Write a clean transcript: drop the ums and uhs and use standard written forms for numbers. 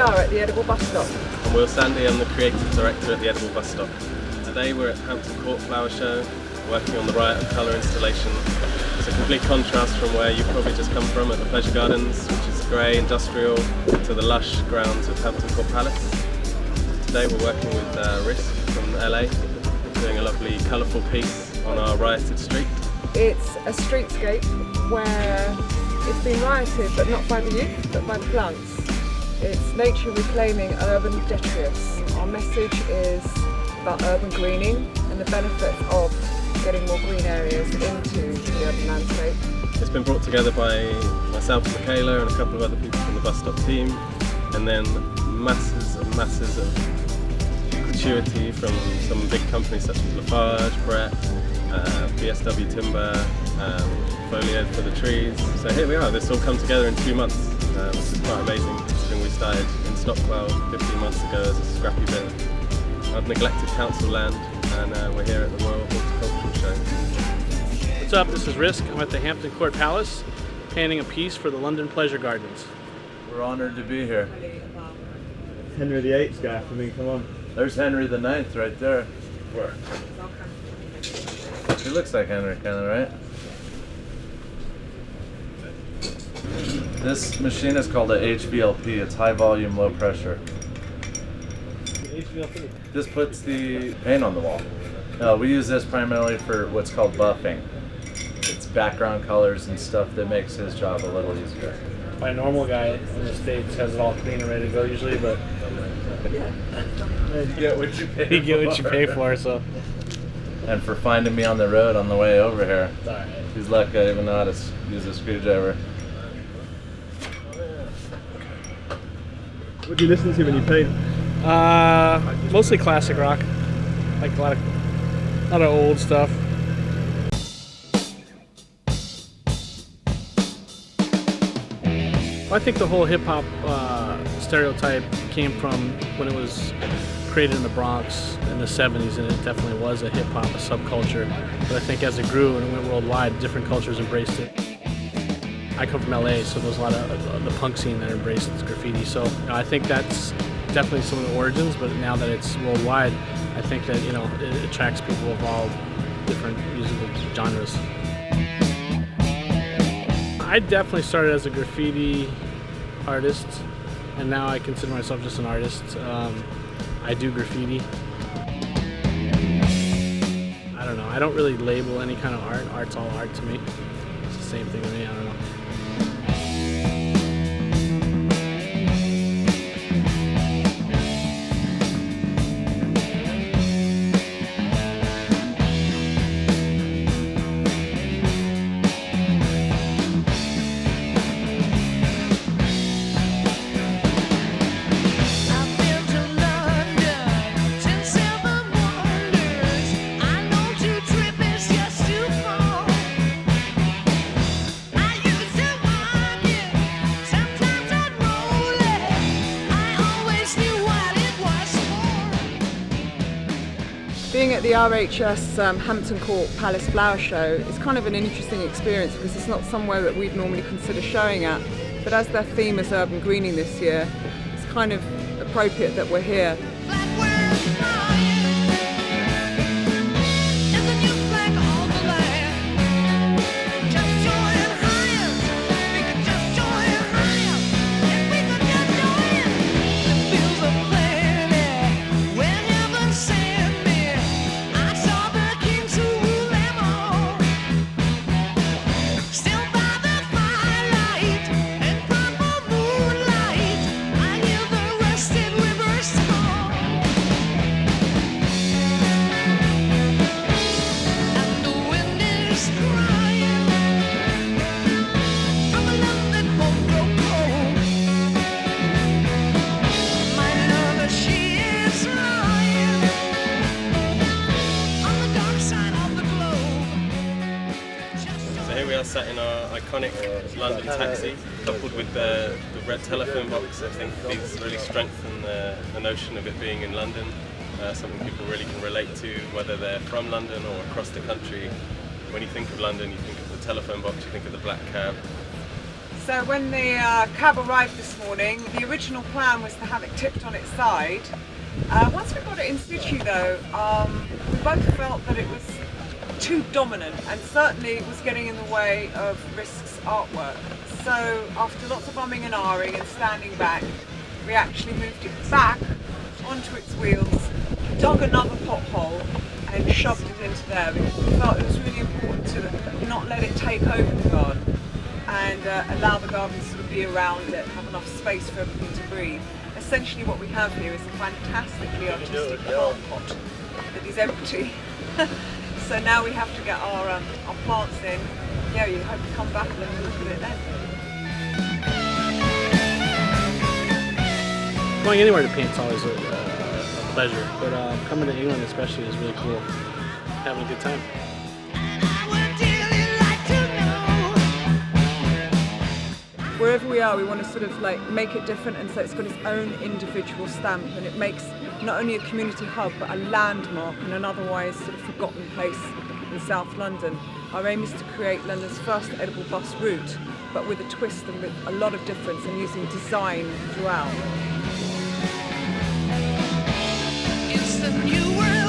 are at the Edible Bus Stop. I'm Will Sandy, I'm the creative director at the Edible Bus Stop. Today we're at Hampton Court Flower Show, working on the Riot of Colour installation. It's a complete contrast from where you've probably just come from at the Pleasure Gardens, which is grey, industrial, to the lush grounds of Hampton Court Palace. Today we're working with Risk from LA, doing a lovely colourful piece on our rioted street. It's a streetscape where it's been rioted, but not by the youth, but by the plants. It's nature reclaiming urban detritus. Our message is about urban greening and the benefits of getting more green areas into the urban landscape. It's been brought together by myself and Michaela and a couple of other people from the bus stop team, and then masses and masses of gratuity from some big companies such as Lafarge, Brett, BSW Timber, Foliage for the trees. So here we are, this all come together in 2 months, which is quite amazing considering we started in Stockwell 15 months ago as a scrappy bit of neglected council land, and we're here at the Royal Horticultural Show. What's up, this is Risk. I'm at the Hampton Court Palace, painting a piece for the London Pleasure Gardens. We're honored to be here. Henry VIII's guy, I mean, come on. There's Henry the Ninth right there. Where? He looks like Henry, kind of, right? This machine is called a HVLP. It's high volume, low pressure. HVLP? This puts the paint on the wall. We use this primarily for what's called buffing. It's background colors and stuff that makes his job a little easier. My normal guy in the States has it all clean and ready to go usually, but You get what you pay you get what you pay for, so. And for finding me on the road on the way over here. It's all right. He's lucky I even know how to use a screwdriver. What do you listen to when you paint? Mostly classic rock. Like a lot of old stuff. I think the whole hip-hop stereotype came from when it was created in the Bronx in the 70s, and it definitely was a hip-hop, a subculture. But I think as it grew and it went worldwide, different cultures embraced it. I come from LA, so there's a lot of the punk scene that embraced graffiti. So I think that's definitely some of the origins, but now that it's worldwide, I think that it attracts people of all different musical genres. I definitely started as a graffiti artist, and now I consider myself just an artist. I do graffiti. I don't know. I don't really label any kind of art. Art's all art to me. It's the same thing to me. I don't know. Being at the RHS Hampton Court Palace Flower Show is kind of an interesting experience because it's not somewhere that we'd normally consider showing at, but as their theme is urban greening this year, it's kind of appropriate that we're here. Here we are sat in our iconic London taxi, coupled with the red telephone box. I think these really strengthen the notion of it being in London, something people really can relate to, whether they're from London or across the country. When you think of London, you think of the telephone box, you think of the black cab. So when the cab arrived this morning, the original plan was to have it tipped on its side. Once we got it in situ though, we both felt that it was too dominant and certainly was getting in the way of Risk's artwork. So after lots of umming and ahhing and standing back, we actually moved it back onto its wheels, dug another pothole and shoved it into there because we felt it was really important to not let it take over the garden and allow the garden to sort of be around it, have enough space for everything to breathe. Essentially what we have here is a fantastically artistic plant pot that is empty. So now we have to get our plants in. Yeah, you hope to come back and look at it then. Going anywhere to paint's always a pleasure, but coming to England especially is really cool. Having a good time. Wherever we are, we want to sort of like make it different, and so it's got its own individual stamp, and it makes not only a community hub but a landmark in an otherwise sort of forgotten place in South London. Our aim is to create London's first edible bus route, but with a twist and with a lot of difference, and using design throughout. It's the new world.